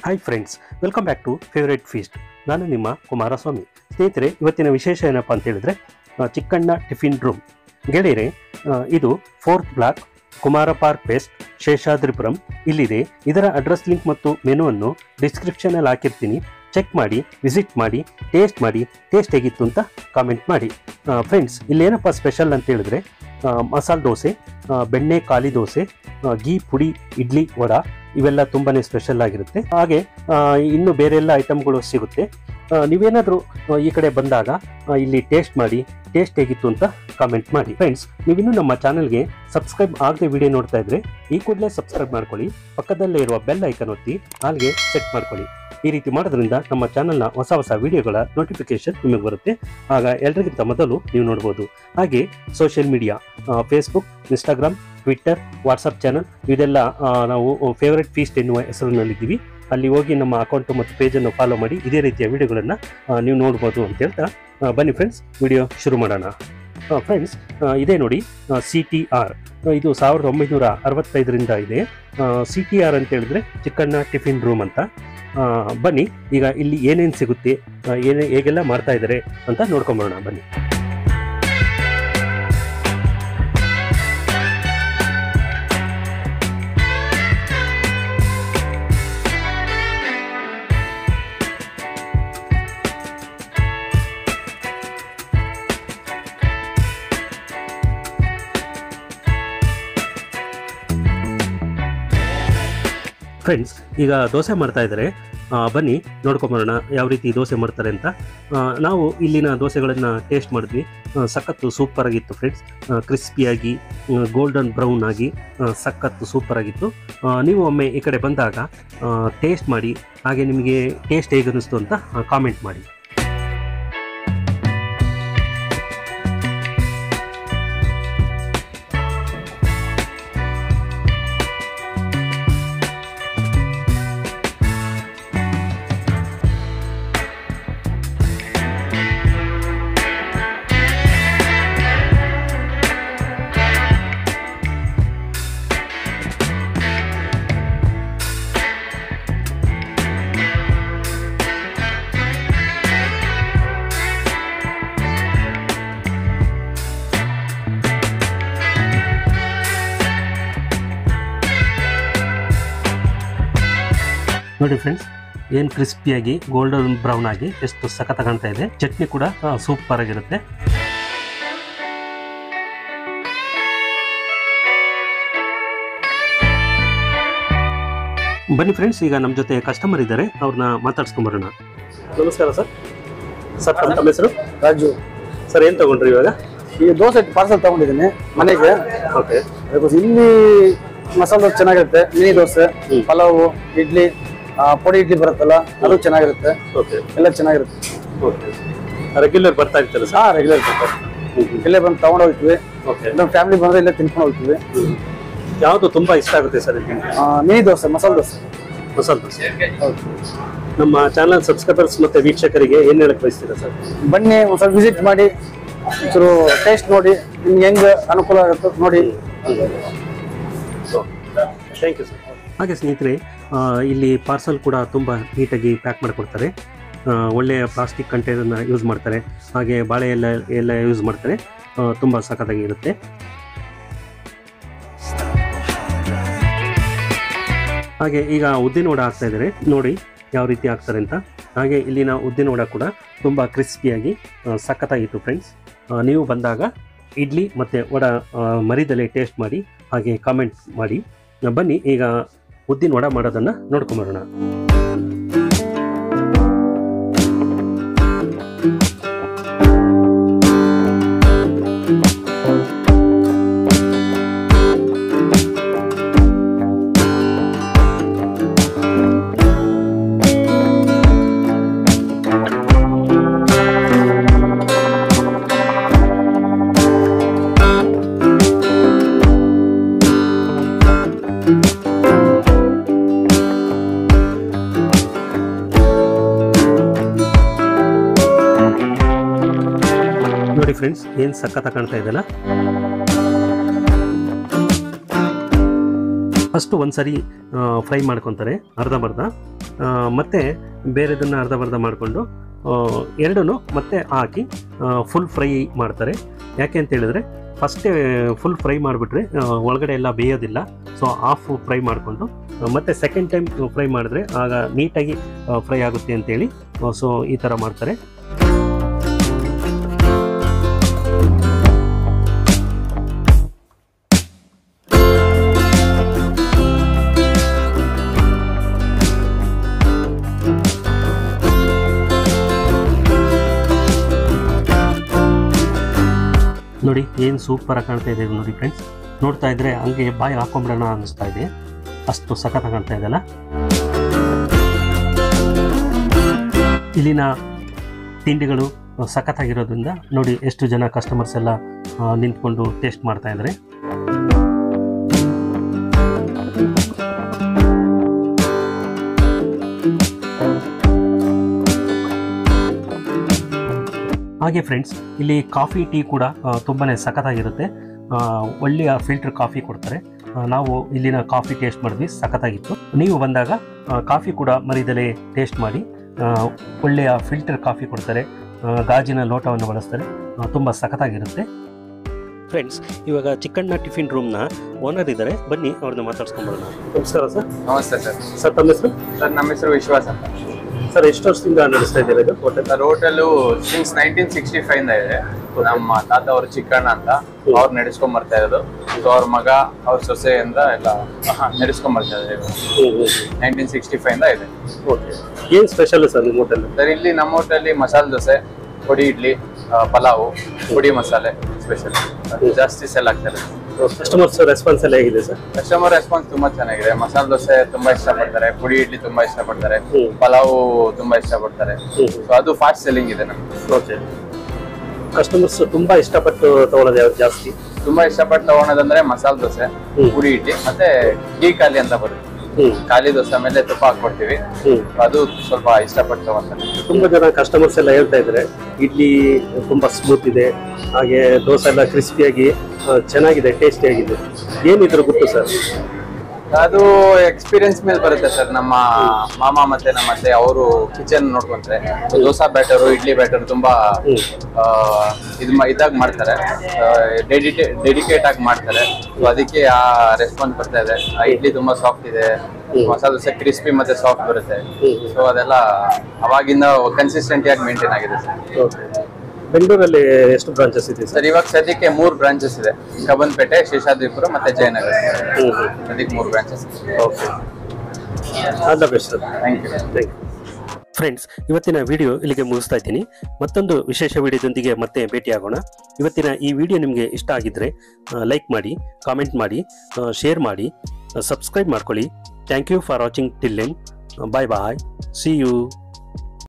Hi friends, welcome back to favourite feast. ನಾನು ನಿಮ್ಮ ಕುಮಾರಸ್ವಾಮಿ. ಸ್ನೇಹಿತರೆ, ಇವತ್ತಿನ ವಿಶೇಷ ಏನಪ್ಪ ಅಂತ ಹೇಳಿದ್ರೆ ಚಿಕ್ಕಣ್ಣ ಟಿಫಿನ್ ರೂಮ್. ಗೆಳೆಯರೆ, ಇದು 4th block, Kumara park west, Seshadripuram ಇಲ್ಲಿದೆ. ಇದರ ಅಡ್ರೆಸ್ ಲಿಂಕ್ ಮತ್ತು ಮೆನುವನ್ನು ಡಿಸ್ಕ್ರಿಪ್ಷನಲ್ಲಿ ಹಾಕಿರ್ತೀನಿ. ಚೆಕ್ ಮಾಡಿ, ವಿಸಿಟ್ ಮಾಡಿ, ಟೇಸ್ಟ್ ಹೇಗಿತ್ತು ಅಂತ ಕಾಮೆಂಟ್ ಮಾಡಿ. ಫ್ರೆಂಡ್ಸ್, ಇಲ್ಲೇನಪ್ಪ ಸ್ಪೆಷಲ್ ಅಂತ ಹೇಳಿದ್ರೆ ಮಸಾಲೆ ದೋಸೆ, ಬೆಣ್ಣೆ ಖಾಲಿ ದೋಸೆ, ಗೀ ಪುಡಿ ಇಡ್ಲಿ ವಡಾ ಇವೆಲ್ಲ ತುಂಬಾ ಸ್ಪೆಷಲ್ ಆಗಿರುತ್ತೆ. ಹಾಗೆ ಇನ್ನು ಬೇರೆ ಎಲ್ಲ ಐಟಮ್ಗಳು ಸಿಗುತ್ತೆ. ನೀವೇನಾದರೂ ಈ ಕಡೆ ಬಂದಾಗ ಇಲ್ಲಿ ಟೇಸ್ಟ್ ಮಾಡಿ, ಟೇಸ್ಟ್ ಹೇಗಿತ್ತು ಅಂತ ಕಾಮೆಂಟ್ ಮಾಡಿ. ಫ್ರೆಂಡ್ಸ್, ನೀವಿನ್ನೂ ನಮ್ಮ ಚಾನಲ್ಗೆ ಸಬ್ಸ್ಕ್ರೈಬ್ ಆಗದೆ ವಿಡಿಯೋ ನೋಡ್ತಾ ಇದ್ರೆ ಈ ಕೂಡಲೇ ಸಬ್ಸ್ಕ್ರೈಬ್ ಮಾಡ್ಕೊಳ್ಳಿ. ಪಕ್ಕದಲ್ಲೇ ಇರುವ ಬೆಲ್ ಐಕನ್ ಒತ್ತಿ ಹಾಗೆ ಸೆಟ್ ಮಾಡ್ಕೊಳ್ಳಿ. ಈ ರೀತಿ ಮಾಡೋದ್ರಿಂದ ನಮ್ಮ ಚಾನಲ್ನ ಹೊಸ ವಿಡಿಯೋಗಳ ನೋಟಿಫಿಕೇಶನ್ ನಿಮಗೆ ಬರುತ್ತೆ. ಆಗ ಎಲ್ಲರಿಗಿಂತ ಮೊದಲು ನೀವು ನೋಡ್ಬೋದು. ಹಾಗೆ social media, Facebook, Instagram, Twitter, WhatsApp channel ಇದೆಲ್ಲ ನಾವು ಫೇವರೇಟ್ ಫೀಸ್ಟ್ ಎನ್ನುವ ಹೆಸರಿನಲ್ಲಿದ್ದೀವಿ. ಅಲ್ಲಿ ಹೋಗಿ ನಮ್ಮ ಅಕೌಂಟ್ ಮತ್ತು ಪೇಜನ್ನು ಫಾಲೋ ಮಾಡಿ ಇದೇ ರೀತಿಯ ವಿಡಿಯೋಗಳನ್ನು ನೀವು ನೋಡ್ಬೋದು ಅಂತ ಹೇಳ್ತಾ ಬನ್ನಿ ಫ್ರೆಂಡ್ಸ್, ವಿಡಿಯೋ ಶುರು ಮಾಡೋಣ. ಫ್ರೆಂಡ್ಸ್, ಇದೇ ನೋಡಿ CTR. ಇದು 1965ರಿಂದ ಇದೆ. CTR ಅಂತ ಹೇಳಿದ್ರೆ ಚಿಕ್ಕಣ್ಣ ಟಿಫಿನ್ ರೂಮ್ ಅಂತ. ಬನ್ನಿ, ಈಗ ಇಲ್ಲಿ ಏನೇನು ಸಿಗುತ್ತೆ, ಹೇಗೆಲ್ಲ ಮಾಡ್ತಾ ಇದ್ದಾರೆ ಅಂತ ನೋಡ್ಕೊಂಬರೋಣ ಬನ್ನಿ. ಫ್ರೆಂಡ್ಸ್, ಈಗ ದೋಸೆ ಮಾಡ್ತಾ ಇದ್ದಾರೆ. ಬನ್ನಿ ನೋಡ್ಕೊಂಬರೋಣ ಯಾವ ರೀತಿ ದೋಸೆ ಮಾಡ್ತಾರೆ ಅಂತ. ನಾವು ಇಲ್ಲಿನ ದೋಸೆಗಳನ್ನು ಟೇಸ್ಟ್ ಮಾಡಿದ್ವಿ. ಸಖತ್ತು ಸೂಪರ್ ಆಗಿತ್ತು ಫ್ರೆಂಡ್ಸ್. ಕ್ರಿಸ್ಪಿಯಾಗಿ ಗೋಲ್ಡನ್ ಬ್ರೌನ್ ಆಗಿ ಸಖತ್ತು ಸೂಪರ್ ಆಗಿತ್ತು. ನೀವು ಒಮ್ಮೆ ಈ ಕಡೆ ಬಂದಾಗ ಟೇಸ್ಟ್ ಮಾಡಿ, ಹಾಗೆ ನಿಮಗೆ ಟೇಸ್ಟ್ ಹೇಗೆ ಅನ್ನಿಸ್ತು ಅಂತ ಕಾಮೆಂಟ್ ಮಾಡಿ. ನೋಡಿ ಫ್ರೆಂಡ್ಸ್, ಏನು ಕ್ರಿಸ್ಪಿಯಾಗಿ ಗೋಲ್ಡನ್ ಬ್ರೌನ್ ಆಗಿ ಎಷ್ಟು ಸಖತ್ ಕಾಣ್ತಾ ಇದೆ. ಚಟ್ನಿ ಕೂಡ ಸೂಪರ್ ಆಗಿರುತ್ತೆ. ಬನ್ನಿ ಫ್ರೆಂಡ್ಸ್, ಈಗ ನಮ್ಮ ಜೊತೆ ಕಸ್ಟಮರ್ ಇದ್ದಾರೆ, ಅವ್ರನ್ನ ಮಾತಾಡ್ಸ್ಕೊಂಬರೋಣ. ನಮಸ್ಕಾರ ಸರ್. ತಮ್ಮ ಹೆಸರು? ರಾಜು. ಸರ್, ಏನು ತಗೊಂಡ್ರಿ ಇವಾಗ? ಈ ದೋಸೆ ಪಾರ್ಸಲ್ ತಗೊಂಡಿದ್ದೀನಿ ಮನೆಗೆ. ಓಕೆ. ಇಲ್ಲಿ ಮಸಾಲೆ ದೋಸೆ ಚೆನ್ನಾಗಿರುತ್ತೆ, ಮಿನಿ ದೋಸೆ, ಪಲಾವು, ಇಡ್ಲಿ, ಪುಡಿ ಇಡ್ಲಿ ಬರುತ್ತಲ್ಲ ಅದು ಚೆನ್ನಾಗಿರುತ್ತೆ. ಓಕೆ. ಎಲ್ಲ ಚೆನ್ನಾಗಿರುತ್ತೆ. ಓಕೆ. ರೆಗ್ಯುಲರ್ ಬರ್ತಾ ಇರ್ತಾರೆ ಸರ್? ರೆಗ್ಯುಲರ್ ಬರ್ತಾರೆ. ಇಲ್ಲೇ ಬಂದು ತಗೊಂಡು ಹೋಗ್ತೀವಿ. ಓಕೆ. ನಮ್ಮ ಫ್ಯಾಮಿಲಿ ಬಂದ್ರೆ ಇಲ್ಲೇ ತಿನ್ಕೊಂಡು ಹೋಗ್ತೀವಿ. ಯಾವುದು ತುಂಬಾ ಇಷ್ಟ ಆಗುತ್ತೆ ಸರ್? ಮಿನಿ ದೋಸೆ, ಮಸಾಲೆ ದೋಸೆ. ಮಸಾಲೆ ದೋಸೆ. ಹೌದು. ನಮ್ಮ ಚಾನಲ್ ಸಬ್ಸ್ಕ್ರೈಬರ್ಸ್ ಮತ್ತೆ ವೀಕ್ಷಕರಿಗೆ ಏನ್ ಹೇಳಕ್ ಬಯಸ್ತೀರಾ ಸರ್? ಬನ್ನಿ, ಒಂದ್ಸಲ ವಿಸಿಟ್ ಮಾಡಿ, ಒಂಚೂರು ಟೇಸ್ಟ್ ನೋಡಿ, ನಿಮ್ಗೆ ಹೆಂಗೆ ಅನುಕೂಲ ಆಗುತ್ತೋ ನೋಡಿ. Thank you sir. ಹಾಗೆ ಸ್ನೇಹಿತರೆ, ಇಲ್ಲಿ ಪಾರ್ಸಲ್ ಕೂಡ ತುಂಬ ನೀಟಾಗಿ ಪ್ಯಾಕ್ ಮಾಡಿಕೊಡ್ತಾರೆ. ಒಳ್ಳೆಯ ಪ್ಲಾಸ್ಟಿಕ್ ಕಂಟೈನರ್ನ ಯೂಸ್ ಮಾಡ್ತಾರೆ. ಹಾಗೆ ಬಾಳೆ ಎಲ್ಲ ಯೂಸ್ ಮಾಡ್ತಾರೆ. ತುಂಬ ಸಖತ್ತಾಗಿ ಇರುತ್ತೆ. ಹಾಗೆ ಈಗ ಉದ್ದಿನ ವಡ ಹಾಕ್ತಾ ಇದ್ದಾರೆ, ನೋಡಿ ಯಾವ ರೀತಿ ಹಾಕ್ತಾರೆ ಅಂತ. ಹಾಗೆ ಇಲ್ಲಿನ ಉದ್ದಿನ ವಡ ಕೂಡ ತುಂಬ ಕ್ರಿಸ್ಪಿಯಾಗಿ ಸಖತ್ತಾಗಿತ್ತು ಫ್ರೆಂಡ್ಸ್. ನೀವು ಬಂದಾಗ ಇಡ್ಲಿ ಮತ್ತು ವಡ ಮರಿದಲ್ಲೇ ಟೇಸ್ಟ್ ಮಾಡಿ, ಹಾಗೆ ಕಾಮೆಂಟ್ ಮಾಡಿ. ಬನ್ನಿ, ಈಗ ಉದ್ದಿನ ವಡ ಮಾಡೋದನ್ನು ನೋಡ್ಕೊಂಬರೋಣ. ನೋಡಿ ಫ್ರೆಂಡ್ಸ್, ಏನು ಸಖತ್ ಕಾಣ್ತಾ ಇದೆಯಲ್ಲ. ಫಸ್ಟ್ ಒಂದ್ಸರಿ ಫ್ರೈ ಮಾಡ್ಕೊತಾರೆ ಅರ್ಧಂಬರ್ಧ. ಮತ್ತು ಬೇರೆದನ್ನು ಅರ್ಧ ಮಾಡಿಕೊಂಡು ಎರಡೂ ಮತ್ತೆ ಹಾಕಿ ಫುಲ್ ಫ್ರೈ ಮಾಡ್ತಾರೆ. ಯಾಕೆ ಅಂತ ಹೇಳಿದ್ರೆ ಫಸ್ಟೇ ಫುಲ್ ಫ್ರೈ ಮಾಡಿಬಿಟ್ರೆ ಒಳಗಡೆ ಎಲ್ಲ ಬೇಯೋದಿಲ್ಲ. ಸೊ ಹಾಫ್ ಫ್ರೈ ಮಾಡಿಕೊಂಡು ಮತ್ತೆ ಸೆಕೆಂಡ್ ಟೈಮ್ ಫ್ರೈ ಮಾಡಿದ್ರೆ ಆಗ ನೀಟಾಗಿ ಫ್ರೈ ಆಗುತ್ತೆ ಅಂತೇಳಿ ಸೊ ಈ ಥರ ಮಾಡ್ತಾರೆ. ನೋಡಿ ಏನು ಸೂಪರಾಗಿ ಕಾಣ್ತಾ ಇದೆ ನೋಡಿ ಫ್ರೆಂಡ್ಸ್. ನೋಡ್ತಾ ಇದ್ರೆ ಹಂಗೆ ಬಾಯಿ ಹಾಕೊಂಬಿಡೋಣ ಅನ್ನಿಸ್ತಾ ಇದೆ, ಅಷ್ಟು ಸಖತ್ತಾಗಿ ಕಾಣ್ತಾ ಇದೆಯಲ್ಲ. ಇಲ್ಲಿನ ತಿಂಡಿಗಳು ಸಖತ್ತಾಗಿರೋದ್ರಿಂದ ನೋಡಿ ಎಷ್ಟು ಜನ ಕಸ್ಟಮರ್ಸ್ ಎಲ್ಲ ನಿಂತ್ಕೊಂಡು ಟೇಸ್ಟ್ ಮಾಡ್ತಾ ಇದ್ದಾರೆ. ಹಾಗೆ ಫ್ರೆಂಡ್ಸ್, ಇಲ್ಲಿ ಕಾಫಿ ಟೀ ಕೂಡ ತುಂಬಾ ಸಖತ್ತಾಗಿರುತ್ತೆ. ಒಳ್ಳೆಯ ಫಿಲ್ಟರ್ ಕಾಫಿ ಕೊಡ್ತಾರೆ. ನಾವು ಇಲ್ಲಿನ ಕಾಫಿ ಟೇಸ್ಟ್ ಮಾಡಿದ್ವಿ, ಸಖತ್ತಾಗಿತ್ತು. ನೀವು ಬಂದಾಗ ಕಾಫಿ ಕೂಡ ಮರಿದಲೇ ಟೇಸ್ಟ್ ಮಾಡಿ. ಒಳ್ಳೆಯ ಫಿಲ್ಟರ್ ಕಾಫಿ ಕೊಡ್ತಾರೆ, ಗಾಜಿನ ಲೋಟವನ್ನು ಬಳಸ್ತಾರೆ, ತುಂಬ ಸಖತ್ತಾಗಿರುತ್ತೆ. ಫ್ರೆಂಡ್ಸ್, ಇವಾಗ ಚಿಕ್ಕಣ್ಣ ಟಿಫಿನ್ ರೂಮ್ನ ಓನರ್ ಇದ್ದಾರೆ, ಬನ್ನಿ ಅವ್ರನ್ನ ಮಾತಾಡ್ಸ್ಕೊಂಡ್ಬರೋಣ. ನಮಸ್ಕಾರ ಸರ್. ನಮಸ್ತೆ ಸರ್. ಸರ್ ತಮ್ಮ ಹೆಸರು? ಸರ್ ನಮ್ಮ ಹೆಸರು ವಿಶ್ವಾಸ್ ಅಂತ. ಸರ್ ಎಷ್ಟು ವರ್ಷದಿಂದ ನಡೆಸ್ತಾ ಇದ್ದೀರಾ ಇದು ಹೋಟೆಲ್? ಸರ್ ಹೋಟೆಲು ಸಿನ್ಸ್ 1965 ಇದೆ. ನಮ್ಮ ತಾತ ಅವರು ಚಿಕ್ಕಣ್ಣ ಅಂತ ಅವ್ರು ನಡೆಸ್ಕೊಂಡ್ ಬರ್ತಾ ಇರೋದು. ಸೊ ಅವ್ರ ಮಗ ಅವ್ರ ಸೊಸೆಯಿಂದ ಎಲ್ಲ ನಡೆಸ್ಕೊಂಡ್ ಬರ್ತಾ ಇದ್ದಾರೆ. 1965 ಇದೆ. ಓಕೆ, ಏನು ಸ್ಪೆಷಲ್ ಸರ್ ನಿಮ್ಮ ಹೋಟೆಲ್? ಸರ್ ಇಲ್ಲಿ ನಮ್ಮ ಹೋಟೆಲ್ ಮಸಾಲೆ ದೋಸೆ, ಪುಡಿ ಇಡ್ಲಿ, ಪಲಾವು, ಪುಡಿ ಮಸಾಲೆ ಸ್ಪೆಷಲ್ ಜಾಸ್ತಿ ಸೆಲ್ ಆಗ್ತಾರೆ. ಕಸ್ಟಮರ್ಸ್ ರೆಸ್ಪಾನ್ಸ್ ಎಲ್ಲ ಹೇಗಿದೆ ಸರ್? ಕಸ್ಟಮರ್ ರೆಸ್ಪಾನ್ಸ್ ತುಂಬಾ ಚೆನ್ನಾಗಿದೆ. ಮಸಾಲೆ ದೋಸೆ ತುಂಬಾ ಇಷ್ಟಪಡ್ತಾರೆ, ಪುಡಿ ಇಡ್ಲಿ ತುಂಬಾ ಇಷ್ಟಪಡ್ತಾರೆ, ಪಲಾವು ತುಂಬಾ ಇಷ್ಟಪಡ್ತಾರೆ. ಸೊ ಅದು ಫಾಸ್ಟ್ ಸೆಲ್ಲಿಂಗ್ ಇದೆ ನಮ್ಗೆ. ಓಕೆ, ಕಸ್ಟಮರ್ಸ್ ತುಂಬಾ ಇಷ್ಟಪಟ್ಟು ತಗೊಳ್ಳೋದು ಯಾವ್ದು ಜಾಸ್ತಿ? ತುಂಬಾ ಇಷ್ಟಪಟ್ಟು ತಗೊಳೋದಂದ್ರೆ ಮಸಾಲೆ ದೋಸೆ, ಪುಡಿ ಇಡ್ಲಿ, ಮತ್ತೆ ಟೀ ಖಾಲಿ ಅಂತ ಬರುತ್ತೆ. ಖಾಲಿ ದೋಸೆ ಮೇಲೆ ತುಪ್ಪ ಹಾಕೊಡ್ತೀವಿ, ಅದು ಸ್ವಲ್ಪ ಇಷ್ಟಪಟ್ಟು ತಗೊಂತಾರೆ. ತುಂಬಾ ಜನ ಕಸ್ಟಮರ್ಸ್ ಎಲ್ಲ ಹೇಳ್ತಾ ಇದ್ದಾರೆ ಇಡ್ಲಿ ತುಂಬಾ ಸ್ಮೂತ್ ಇದೆ, ಹಾಗೆ ದೋಸೆ ಎಲ್ಲ ಕ್ರಿಸ್ಪಿಯಾಗಿ ಚೆನ್ನಾಗಿದೆ, ಟೇಸ್ಟಿಯಾಗಿದೆ. ಏನಿದ್ರು ಗೊತ್ತು ಸರ್? ಅದು ಎಕ್ಸ್ಪೀರಿಯನ್ಸ್ ಮೇಲೆ ಬರುತ್ತೆ ಸರ್. ನಮ್ಮ ಮಾಮ ಮತ್ತೆ ನಮ್ಮ ಅತ್ತೆ ಅವರು ಕಿಚನ್ ನೋಡ್ಕೊಂತಾರೆ. ದೋಸಾ ಬ್ಯಾಟರು, ಇಡ್ಲಿ ಬ್ಯಾಟರ್ ತುಂಬಾ ಇದಾಗ ಮಾಡ್ತಾರೆ, ಡೆಡಿಕೇಟ್ ಆಗಿ ಮಾಡ್ತಾರೆ. ಸೊ ಅದಕ್ಕೆ ಆ ರೆಸ್ಪಾನ್ಸ್ ಬರ್ತಾ ಇದೆ. ಆ ಇಡ್ಲಿ ತುಂಬಾ ಸಾಫ್ಟ್ ಇದೆ, ಮಸಾಲೆ ದೋಸೆ ಕ್ರಿಸ್ಪಿ ಮತ್ತೆ ಸಾಫ್ಟ್ ಬರುತ್ತೆ. ಸೊ ಅದೆಲ್ಲ ಅವಾಗಿಂದ ಕನ್ಸಿಸ್ಟೆಂಟ್ ಆಗಿ ಮೇಂಟೈನ್ ಆಗಿದೆ ಸರ್. ಬೆಂಗಳೂರಲ್ಲಿ ಎಷ್ಟು ಬ್ರಾಂಚಸ್ ಇದೆ ಸರ್? ಇವಾಗ ಸದ್ಯಕ್ಕೆ 3 ಬ್ರಾಂಚಸ್ ಇದೆ. ಕಬ್ಬನ್ಪೇಟೆ, ಶೇಷಾದ್ರಿಪುರ ಮತ್ತೆ ಜಯನಗರ. ಸದ್ಯಕ್ಕೆ 3 branches. Okay, all the best sir. Thank you. Friends, ಇವತ್ತಿನ ವಿಡಿಯೋ ಇಲ್ಲಿಗೆ ಮುಗಿಸ್ತಾ ಇದ್ದೀನಿ. ಮತ್ತೊಂದು ವಿಶೇಷ ವಿಡಿಯೋದೊಂದಿಗೆ ಮತ್ತೆ ಭೇಟಿಯಾಗೋಣ. ಇವತ್ತಿನ ಈ ವಿಡಿಯೋ ನಿಮಗೆ ಇಷ್ಟ ಆಗಿದ್ದರೆ ಲೈಕ್ ಮಾಡಿ, ಕಾಮೆಂಟ್ ಮಾಡಿ, ಶೇರ್ ಮಾಡಿ, ಸಬ್ಸ್ಕ್ರೈಬ್ ಮಾಡ್ಕೊಳ್ಳಿ. Thank you for watching till then. Bye bye, see you.